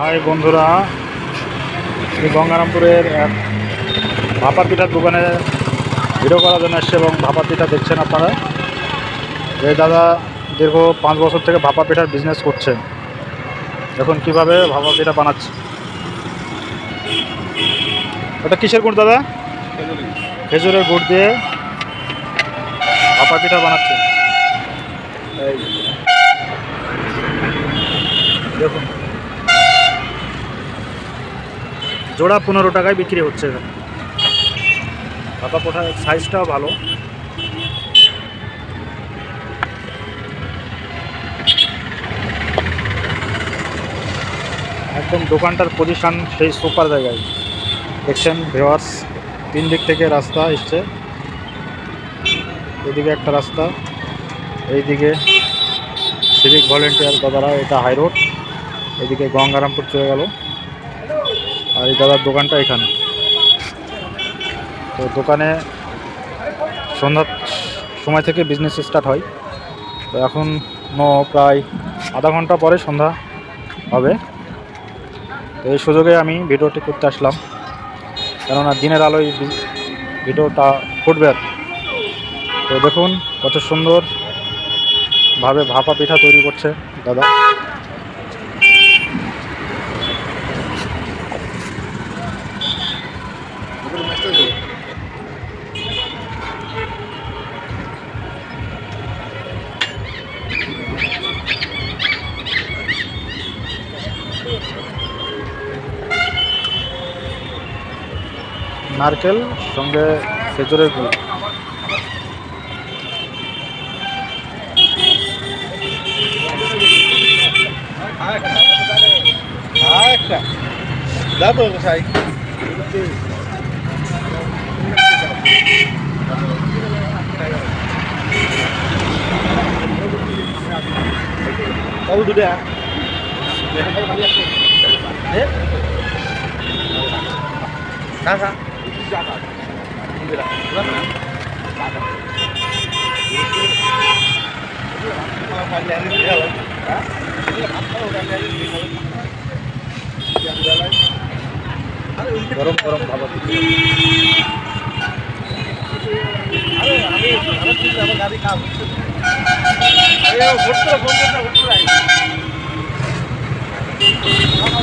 High বন্ধুরা, আমি গঙ্গারামপুরের এক ভাপা পিঠার দোকানে ভিডিও করার জন্য এসেছি এবং ভাপা পিঠা দেখছেন আপনারা। এই দাদা দীর্ঘ 5 বছর থেকে ভাপা পিঠার বিজনেস করছে। এখন কিভাবে ভাপা পিঠা বানাচ্ছে। এটা কিসের গুড় দাদা? খেজুরের গুড় দিয়ে ভাপা পিঠা বানাচ্ছে। দেখুন, জোড়া 15 টাকায় বিক্রি হচ্ছে। এখানে ভাপা পিঠার সাইজটাও ভালো। একদম দোকানটার পজিশন সেই সুপার জায়গায়। দেখছেন ভিউয়ার্স, 3 দিক থেকে রাস্তা এসছে। এদিকে একটা রাস্তা, এইদিকে সিভিক ভলেন্টিয়ার দাদারা, এটা হাই রোড, এদিকে গঙ্গারামপুর চলে গেল। আর এই দাদার দোকানটা এখানে। তো দোকানে সন্ধ্যার সময় থেকে বিজনেস স্টার্ট হয়। তো এখন প্রায় আধা ঘন্টা পরে সন্ধ্যা হবে। তো এই সুযোগে আমি ভিডিওটি করতে আসলাম, কেননা দিনের আলোয় ভিডিওটা ফুটবে আর। তো দেখুন কত সুন্দরভাবে ভাপা পিঠা তৈরি করছে দাদা। নারকেল সঙ্গে খেজুরের গুড়। গরম গরম ভাপা পিঠা। আমি